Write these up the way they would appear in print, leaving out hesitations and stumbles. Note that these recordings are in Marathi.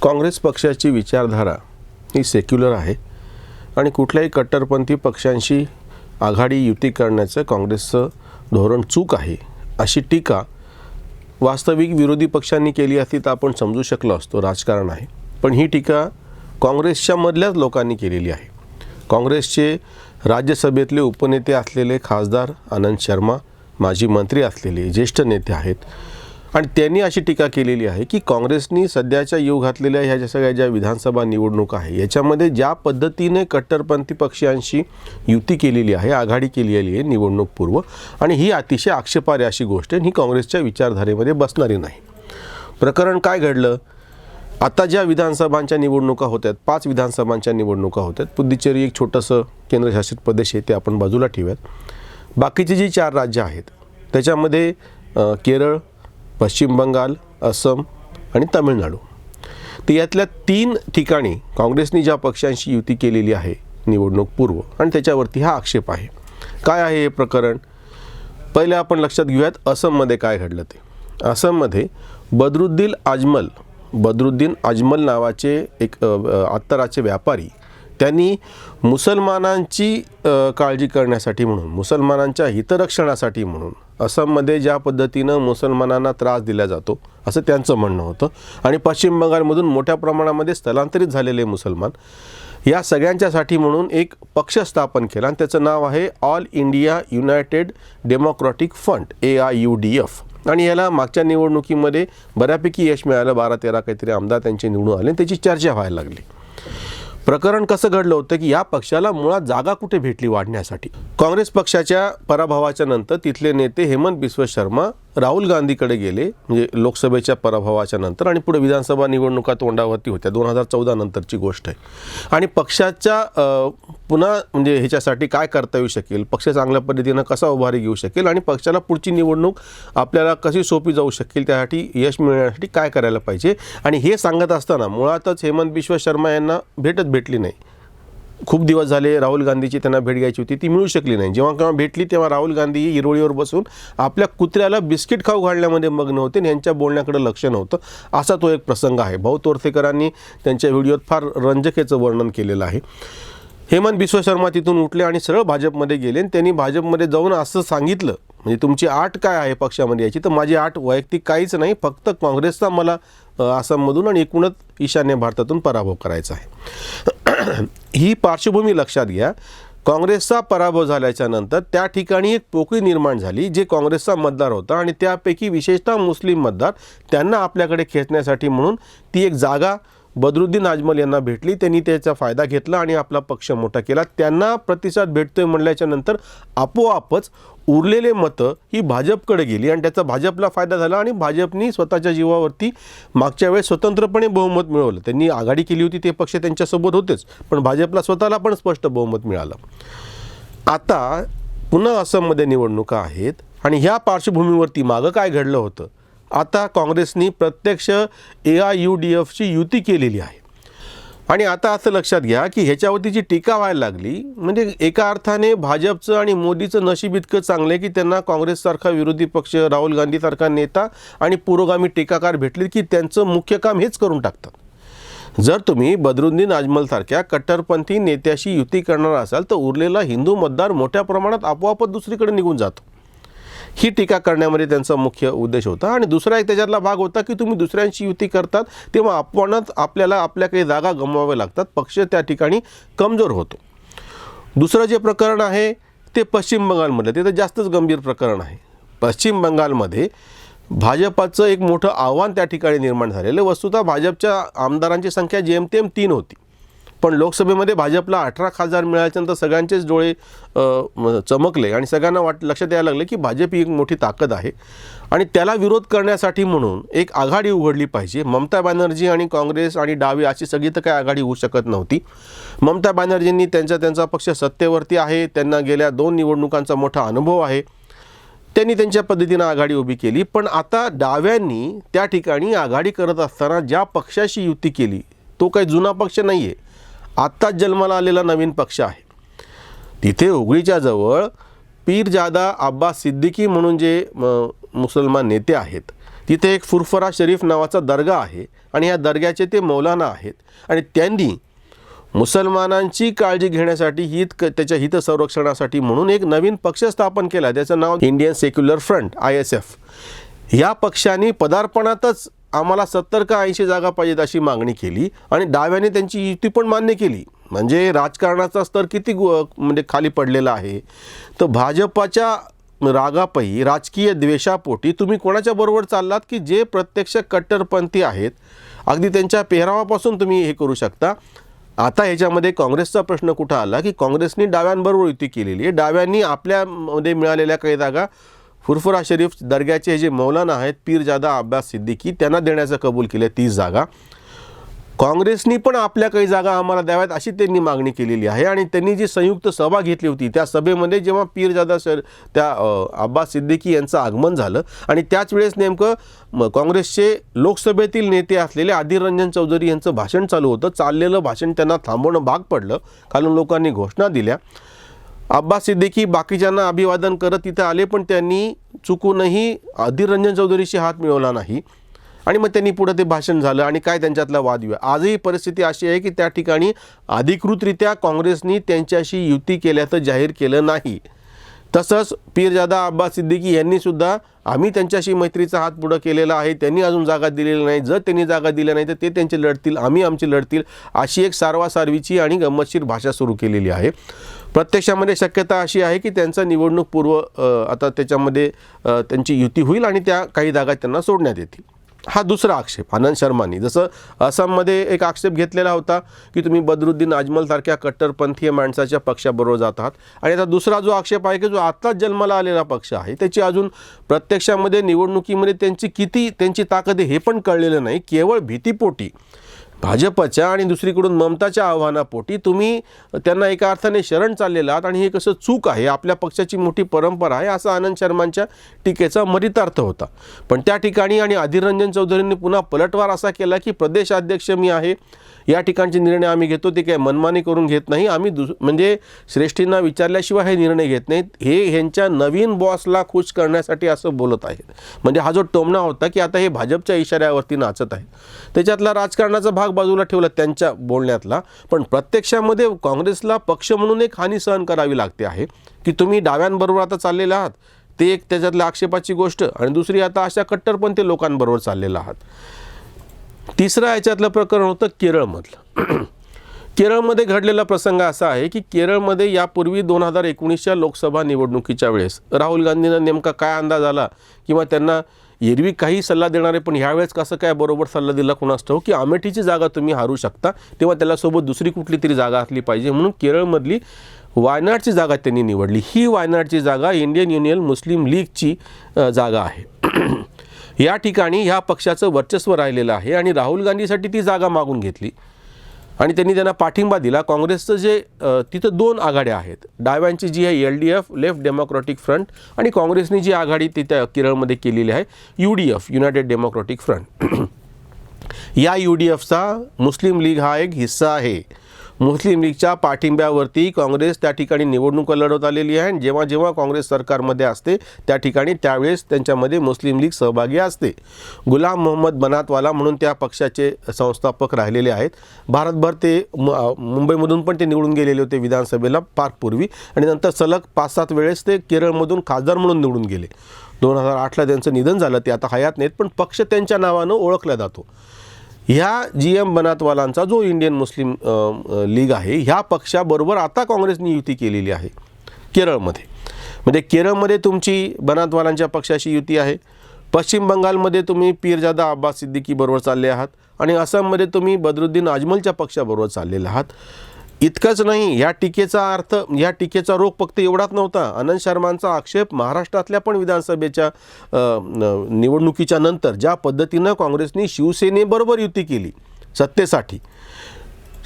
काँग्रेस पक्षाची विचारधारा ही सेक्युलर आहे आणि कुठल्याही कट्टरपंथी पक्षांशी आघाडी युती करण्याचं काँग्रेसचं धोरण चूक आहे अशी टीका वास्तविक विरोधी पक्षांनी केली असती तर आपण समजू शकलो असतो, राजकारण आहे. पण ही टीका काँग्रेसच्या मधल्याच लोकांनी केलेली आहे. काँग्रेसचे राज्यसभेतले उपनेते असलेले खासदार आनंद शर्मा, माजी मंत्री असलेले ज्येष्ठ नेते आहेत आणि त्यांनी अशी टीका केलेली आहे की काँग्रेसनी सध्याच्या येऊ घातलेल्या ह्या सगळ्या ज्या विधानसभा निवडणुका आहे याच्यामध्ये ज्या पद्धतीने कट्टरपंथी पक्षांशी युती केलेली आहे, आघाडी केलेली आहे निवडणूक पूर्व, आणि ही अतिशय आक्षेपार्ह अशी गोष्ट आहे. ही काँग्रेसच्या विचारधारेमध्ये बसणारी नाही. प्रकरण काय घडलं? आता ज्या विधानसभांच्या निवडणुका होत्यात, 5 विधानसभांच्या निवडणुका होत्यात. पुद्दुचेरी एक छोटंसं केंद्रशासित प्रदेश आहे, ते आपण बाजूला ठेवूयात. बाकीची जी 4 राज्य आहेत त्याच्यामध्ये केरळ, पश्चिम बंगाल, असम आणि तामिळनाडू, तर यातल्या 3 ठिकाणी काँग्रेसनी ज्या पक्षांशी युती केलेली आहे निवडणूक पूर्व, आणि त्याच्यावरती हा आक्षेप आहे. काय आहे हे प्रकरण? पहिले आपण लक्षात घेऊयात असममध्ये काय घडलं ते. असममध्ये बदरुद्दीन अजमल नावाचे एक अत्तराचे व्यापारी, त्यांनी मुसलमानांची काळजी करण्यासाठी म्हणून, मुसलमानांच्या हितरक्षणासाठी म्हणून असममध्ये ज्या पद्धतीनं मुसलमानांना त्रास दिला जातो असं त्यांचं म्हणणं होतं, आणि पश्चिम बंगालमधून मोठ्या प्रमाणामध्ये स्थलांतरित झालेले मुसलमान या सगळ्यांच्यासाठी म्हणून एक पक्ष स्थापन केला आणि त्याचं नाव आहे all India United democratic front, AIUDF. आणि याला मागच्या निवडणुकीमध्ये बऱ्यापैकी यश मिळालं. 12-13 काहीतरी आमदार त्यांचे निवडून आले, त्याची चर्चा व्हायला लागली. प्रकरण कसं घडलं होतं की या पक्षाला मुळात जागा कुठे भेटली वाढण्यासाठी? काँग्रेस पक्षाच्या पराभवाच्या नंतर तिथले नेते हेमंत बिस्व शर्मा राहुल गांधीकडे गेले, म्हणजे लोकसभेच्या पराभवाच्या नंतर, आणि पुढे विधानसभा निवडणुका तोंडावरती होत्या. 2014 नंतरची गोष्ट आहे. आणि पक्षाच्या पुन्हा म्हणजे ह्याच्यासाठी काय करता येऊ शकेल, पक्ष चांगल्या पद्धतीनं कसा उभारी घेऊ शकेल आणि पक्षाला पुढची निवडणूक आपल्याला कशी सोपी जाऊ शकेल, त्यासाठी यश मिळण्यासाठी काय करायला पाहिजे, आणि हे सांगत असताना मुळातच हेमंत बिस्व शर्मा यांना भेटली नाही. खूप दिवस झाले राहुल गांधीची त्यांना भेट घ्यायची होती, ती मिळू शकली नाही. जेव्हा केव्हा भेटली तेव्हा राहुल गांधी हिरोळीवर बसून आपल्या कुत्र्याला बिस्किट खाऊ घालण्यामध्ये मग्न होते आणि यांच्या बोलण्याकडे लक्ष नव्हतं. असा तो एक प्रसंग आहे. भाऊ तोरसेकरांनी त्यांच्या व्हिडिओत फार रंजकेचं वर्णन केलेलं आहे. हेमंत बिस्व शर्मा तिथून उठले आणि सरळ भाजपमध्ये गेले आणि त्यांनी भाजपमध्ये जाऊन असं सांगितलं, म्हणजे तुमची आट काय आहे पक्षामध्ये याची? तर माझी आट वैयक्तिक काहीच नाही, फक्त काँग्रेसचा मला आसाममधून आणि एकूणच ईशान्य भारतातून पराभव करायचा आहे. ही पार्श्वभूमी लक्षात घ्या. काँग्रेसचा पराभव झाल्याच्या नंतर त्या ठिकाणी एक पोकळी निर्माण झाली, जे काँग्रेसचा मतदार होता आणि त्यापैकी विशेषतः मुस्लिम मतदार, त्यांना आपल्याकडे खेचण्यासाठी म्हणून ती एक जागा बदरुद्दीन अजमल यांना भेटली. त्यांनी त्याचा फायदा घेतला आणि आपला पक्ष मोठा केला. त्यांना प्रतिसाद भेटतोय म्हणल्याच्या नंतर आपोआपच उरलेले मतं ही भाजपकडे गेली आणि त्याचा भाजपला फायदा झाला आणि भाजपनी स्वतःच्या जीवावरती मागच्या वेळेस स्वतंत्रपणे बहुमत मिळवलं. त्यांनी आघाडी केली होती, ते पक्ष त्यांच्यासोबत होतेच, पण भाजपला स्वतःला पण स्पष्ट बहुमत मिळालं. आता पुन्हा असममध्ये निवडणुका आहेत आणि ह्या पार्श्वभूमीवरती मागं काय घडलं होतं? आता काँग्रेसनी प्रत्यक्ष AIUDFची युती केलेली आहे आणि आता असं लक्षात घ्या की ह्याच्यावरती जी टीका व्हायला लागली, म्हणजे एका अर्थाने भाजपचं आणि मोदीचं नशीब इतकं चांगलं आहे की त्यांना काँग्रेससारखा विरोधी पक्ष, राहुल गांधीसारखा नेता आणि पुरोगामी टीकाकार भेटले की त्यांचं मुख्य काम हेच करून टाकतात. जर तुम्ही बदरुद्दीन अजमलसारख्या कट्टरपंथी नेत्याशी युती करणार असाल तर उरलेला हिंदू मतदार मोठ्या प्रमाणात आपोआपच दुसरीकडे निघून जातो. ही टीका करण्यामध्ये त्यांचा मुख्य उद्देश होता. आणि दुसरा एक त्याच्यातला भाग होता की तुम्ही दुसऱ्यांची युती करतात तेव्हा आपल्याला आपल्या काही जागा गमवाव्या लागतात, पक्ष त्या ठिकाणी कमजोर होतो. दुसरं जे प्रकरण आहे ते पश्चिम बंगालमधलं, ते तर जास्तच गंभीर प्रकरण आहे. पश्चिम बंगालमध्ये भाजपाचं एक मोठं आव्हान त्या ठिकाणी निर्माण झालेलं. वस्तुतः भाजपच्या आमदारांची संख्या जेमतेम 3 होती, पण लोकसभेमध्ये भाजपला 18 खासदार मिळाल्यानंतर सगळ्यांचेच डोळे चमकले आणि सगळ्यांना लक्षात यायला लागले की भाजप ही एक मोठी ताकद आहे आणि त्याला विरोध करण्यासाठी म्हणून एक आघाडी उघडली पाहिजे. ममता बॅनर्जी आणि काँग्रेस आणि डावे अशी सगळी तर काय आघाडी होऊ शकत नव्हती. ममता बॅनर्जींनी त्यांचा पक्ष सत्तेवरती आहे, त्यांना गेल्या 2 निवडणुकांचा मोठा अनुभव आहे, त्यांनी त्यांच्या पद्धतीनं आघाडी उभी केली. पण आता डाव्यांनी त्या ठिकाणी आघाडी करत असताना ज्या पक्षाशी युती केली तो काही जुना पक्ष नाही आहे, आत्ताच जन्माला आलेला नवीन पक्ष आहे. तिथे उगळीच्या जवळ पीरजादा अब्बास सिद्दीकी म्हणून जे मुसलमान नेते आहेत तिथे एक फुरफुरा शरीफ नावाचा दर्गा आहे आणि या दर्ग्याचे ते मौलाना आहेत आणि त्यांनी मुसलमानांची काळजी घेण्यासाठी त्याच्या हितसंरक्षणासाठी म्हणून एक नवीन पक्ष स्थापन केला. त्याचं नाव इंडियन सेक्युलर फ्रंट ISF. या पक्षाने पदार्पणातच आम्हाला 70 का 80 जागा पाहिजेत अशी मागणी केली आणि डाव्याने त्यांची युती पण मान्य केली. म्हणजे राजकारणाचा स्तर किती म्हणजे खाली पडलेला आहे. तर भाजपाच्या रागापायी, राजकीय द्वेषापोटी तुम्ही कोणाच्या बरोबर चाललात की जे प्रत्यक्ष कट्टरपंथी आहेत. अगदी त्यांच्या पेहरावापासून तुम्ही हे करू शकता. आता ह्याच्यामध्ये काँग्रेसचा प्रश्न कुठं आला की काँग्रेसनी डाव्यांबरोबर युती केलेली आहे. डाव्यांनी आपल्यामध्ये मिळालेल्या काही जागा फुरफुरा शरीफ दर्ग्याचे हे जे मौलाना आहेत पीरजादा अब्बास सिद्दीकी त्यांना देण्याचं कबूल केलं 30 जागा. काँग्रेसनी पण आपल्या काही जागा आम्हाला द्याव्यात अशी त्यांनी मागणी केलेली आहे. आणि त्यांनी जी संयुक्त सभा घेतली होती त्या सभेमध्ये जेव्हा पीरजादा त्या अब्बास सिद्दीकी यांचं आगमन झालं आणि त्याच वेळेस नेमकं काँग्रेसचे लोकसभेतील नेते असलेले अधीर रंजन चौधरी यांचं भाषण चालू होतं. चाललेलं भाषण त्यांना थांबवणं भाग पडलं. खालून लोकांनी घोषणा दिल्या. अब्बास सिद्दीकी बाकीच्यांना अभिवादन करत तिथे आले पण त्यांनी चुकूनही अधीर रंजन चौधरीशी हात मिळवला नाही आणि मग त्यांनी पुढे ते भाषण झालं आणि काय त्यांच्यातला वादविवाद. आजही परिस्थिती अशी आहे की त्या ठिकाणी अधिकृतरित्या काँग्रेसनी त्यांच्याशी युती केल्याचं जाहीर केलं नाही. तसंच पीरजादा अब्बास सिद्दीकी यांनी सुद्धा आम्ही त्यांच्याशी मैत्रीचा हात पुढं केलेला आहे, त्यांनी अजून जागा दिलेली नाही, जर त्यांनी जागा दिल्या नाही तर ते त्यांची लढतील, आम्ही आमची लढतील, अशी एक सारवासारवीची आणि गंमतशीर भाषा सुरू केलेली आहे. प्रत्यक्षामध्ये शक्यता अशी आहे की त्यांचा निवडणूक पूर्व आता त्याच्यामध्ये त्यांची युती होईल आणि त्या काही जागा त्यांना सोडण्यात येतील. हा दुसरा आक्षेप आनंद शर्मांनी, जसं आसाममध्ये एक आक्षेप घेतलेला होता की तुम्ही बदरुद्दीन अजमलसारख्या कट्टरपंथीय माणसाच्या पक्षाबरोबर जात आहात. आणि आता दुसरा जो आक्षेप आहे की जो आत्ताच जन्माला आलेला पक्ष आहे त्याची अजून प्रत्यक्षामध्ये निवडणुकीमध्ये त्यांची ताकद आहे हे पण कळलेलं नाही. केवळ भीतीपोटी भाजपच्या आणि दुसरीकडून ममताच्या आव्हानापोटी तुम्ही त्यांना एका अर्थाने शरण चाललेला आहात आणि हे कसं चूक आहे, आपल्या पक्षाची मोठी परंपरा आहे, असा आनंद शर्मांच्या टीकेचा मरितार्थ होता. पण त्या ठिकाणी आणि अधीर रंजन चौधरींनी पुन्हा पलटवार असा केला की प्रदेशाध्यक्ष मी आहे, या ठिकाणचे निर्णय आम्ही घेतो ते काय मनमानी करून घेत नाही, आम्ही म्हणजे श्रेष्ठींना विचारल्याशिवाय हे निर्णय घेत नाहीत, हे ह्यांच्या नवीन बॉसला खुश करण्यासाठी असं बोलत आहेत. म्हणजे हा जो टोमणा होता की आता हे भाजपच्या इशाऱ्यावरती नाचत आहे, त्याच्यातला राजकारणाचा भाग बाजूला ठेवला त्यांच्या बोलण्यातला. पण प्रत्यक्षामध्ये काँग्रेसला पक्ष म्हणून एक हानी सहन करावी लागते आहे की तुम्ही डाव्यांबरोबर आता चाललेले आहात, ते एक त्याच्यातल्या आक्षेपाची गोष्ट, आणि दुसरी आता अशा कट्टरपंथी लोकांबरोबर चाललेला आहात. तिसरं याच्यातलं प्रकरण होतं केरळमधलं. केरळमध्ये घडलेला प्रसंग असा आहे की केरळमध्ये यापूर्वी 2019च्या लोकसभा निवडणुकीच्या वेळेस राहुल गांधींना नेमका काय अंदाज आला किंवा त्यांना एरवी काही सल्ला देणारे पण ह्यावेळेस कसं काय बरोबर सल्ला दिला कुणास ठाऊक की अमेठीची जागा तुम्ही हारू शकता, तेव्हा त्याला सोबत दुसरी कुठली तरी जागा असली पाहिजे म्हणून केरळमधली वायनाडची जागा त्यांनी निवडली. ही वायनाडची जागा इंडियन युनियन मुस्लिम लीगची जागा आहे. या ठिकाणी ह्या पक्षाचं वर्चस्व राहिलेलं आहे आणि राहुल गांधीसाठी ती जागा मागून घेतली आणि त्यांना पाठिंबा दिला. काँग्रेसचं जे तिथं 2 आघाड्या आहेत, डाव्यांची जी आहे LDF लेफ्ट डेमोक्रॅटिक फ्रंट आणि काँग्रेसनी जी आघाडी तिथं केरळमध्ये केलेली आहे UDF युनायटेड डेमोक्रॅटिक फ्रंट. या UDFचा मुस्लिम लीग हा एक हिस्सा आहे. मुस्लिम लीगच्या पाठिंब्यावरती काँग्रेस त्या ठिकाणी निवडणुका लढवत आलेली आहे आणि जेव्हा जेव्हा काँग्रेस सरकारमध्ये असते त्या ठिकाणी त्यावेळेस त्यांच्यामध्ये मुस्लिम लीग सहभागी असते. गुलाम मोहम्मद बनातवाला म्हणून त्या पक्षाचे संस्थापक राहिलेले आहेत. भारतभर ते मुंबईमधून पण ते निवडून गेलेले होते विधानसभेला फार पूर्वी आणि नंतर सलग 5-7 वेळेस ते केरळमधून खासदार म्हणून निवडून गेले. 2008ला त्यांचं निधन झालं, ते आता हयात नाहीत पण पक्ष त्यांच्या नावानं ओळखला जातो. ह्या GM बनातवालांचा जो इंडियन मुस्लिम लीग आहे ह्या पक्षाबरोबर आता काँग्रेसने युती केलेली आहे केरळमध्ये. म्हणजे केरळमध्ये तुमची बनातवालांच्या पक्षाशी युती आहे, पश्चिम बंगालमध्ये तुम्ही पीरजादा अब्बास सिद्दीकी बरोबर चालले आहात आणि आसाममध्ये तुम्ही बदरुद्दीन अजमलच्या पक्षाबरोबर चाललेले आहात. इतकंच नाही, या टीकेचा रोग फक्त एवढाच नव्हता. आनंद शर्मांचा आक्षेप महाराष्ट्रातल्या पण विधानसभेच्या निवडणुकीच्या नंतर ज्या पद्धतीनं काँग्रेसने शिवसेनेबरोबर युती केली सत्तेसाठी,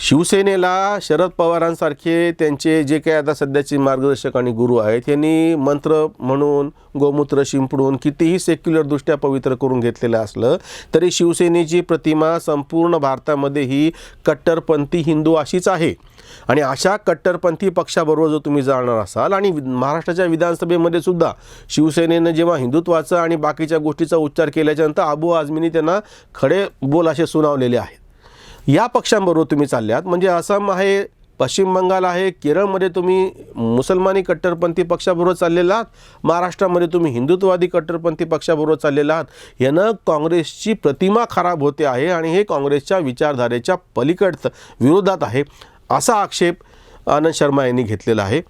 शिवसेनेला शरद पवारांसारखे त्यांचे जे काही आता सध्याचे मार्गदर्शक आणि गुरु आहेत यांनी मंत्र म्हणून गोमूत्र शिंपडून कितीही सेक्युलरदृष्ट्या पवित्र करून घेतलेलं असलं तरी शिवसेनेची प्रतिमा संपूर्ण भारतामध्ये ही कट्टरपंथी हिंदू अशीच आहे. आणि अशा कट्टरपंथी पक्षाबरोबर जर तुम्ही जाणार असाल आणि महाराष्ट्राच्या विधानसभेमध्ये सुद्धा शिवसेनेनं जेव्हा हिंदुत्वाचं आणि बाकीच्या गोष्टीचा उच्चार केल्याच्यानंतर अबू आझमींनी त्यांना खडे बोल असे सुनावलेले आहेत. या पक्षांबरोबर तुम्ही चालल्यात म्हणजे आसाम आहे, पश्चिम बंगाल आहे, केरळमध्ये तुम्ही मुसलमानी कट्टरपंथी पक्षाबरोबर चाललेला आहात, महाराष्ट्रामध्ये तुम्ही हिंदुत्ववादी कट्टरपंथी पक्षाबरोबर चाललेला आहात. यानं काँग्रेसची प्रतिमा खराब होते आहे आणि हे काँग्रेसच्या विचारधारेच्या पलीकडचं विरोधात आहे असा आक्षेप आनंद शर्मा यांनी घेतलेला आहे.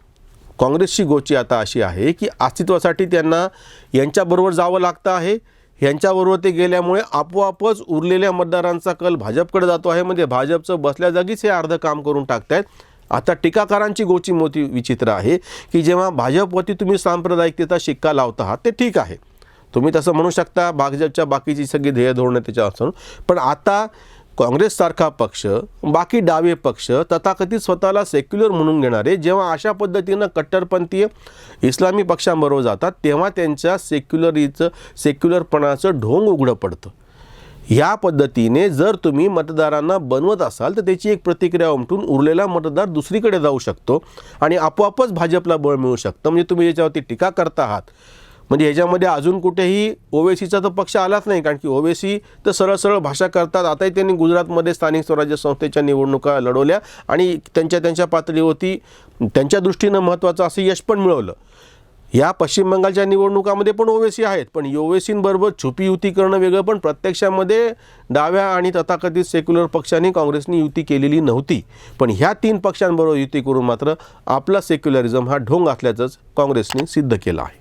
काँग्रेसची गोष्टी आता अशी आहे की अस्तित्वासाठी त्यांना यांच्याबरोबर जावं लागतं आहे. यांच्याबरोबर ते गेल्यामुळे आपोआपच उरलेल्या मतदारांचा कल भाजपकडे जातो आहे. म्हणजे भाजपचं बसल्या जागीच हे अर्धं काम करून टाकतायत. आता टीकाकारांची गोष्टी मोठी विचित्र आहे की जेव्हा भाजपवरती तुम्ही सांप्रदायिकतेचा शिक्का लावत आहात ते ठीक आहे, तुम्ही तसं म्हणू शकता, भाजपच्या बाकीची सगळी ध्येय धोरणं त्याच्या असून, पण आता काँग्रेससारखा पक्ष, बाकी डावे पक्ष, तथाकथित स्वतःला सेक्युलर म्हणून घेणारे जेव्हा अशा पद्धतीनं कट्टरपंथीय इस्लामी पक्षांबरोबर जातात तेव्हा त्यांच्या सेक्युलरपणाचं ढोंग उघडं पडतं. ह्या पद्धतीने जर तुम्ही मतदारांना बनवत असाल तर त्याची एक प्रतिक्रिया उमटून उरलेला मतदार दुसरीकडे जाऊ शकतो आणि आपोआपच भाजपला बळ मिळू शकतं. म्हणजे तुम्ही याच्यावरती टीका करता आहात म्हणजे ह्याच्यामध्ये अजून कुठेही ओवेसीचा तर पक्ष आलाच नाही, कारण की ओवेसी तर सरळ सरळ भाषा करतात. आताही त्यांनी गुजरातमध्ये स्थानिक स्वराज्य संस्थेच्या निवडणुका लढवल्या आणि त्यांच्या पातळीवरती त्यांच्या दृष्टीनं महत्त्वाचं असं यश पण मिळवलं. या पश्चिम बंगालच्या निवडणुकामध्ये पण ओवेसी आहेत, पण ओवेसींबरोबर छुपी युती करणं वेगळं, पण प्रत्यक्षामध्ये डाव्या आणि तथाकथित सेक्युलर पक्षांनी काँग्रेसनी युती केलेली नव्हती. पण ह्या 3 पक्षांबरोबर युती करून मात्र आपला सेक्युलरिझम हा ढोंग असल्याचंच काँग्रेसने सिद्ध केलं आहे.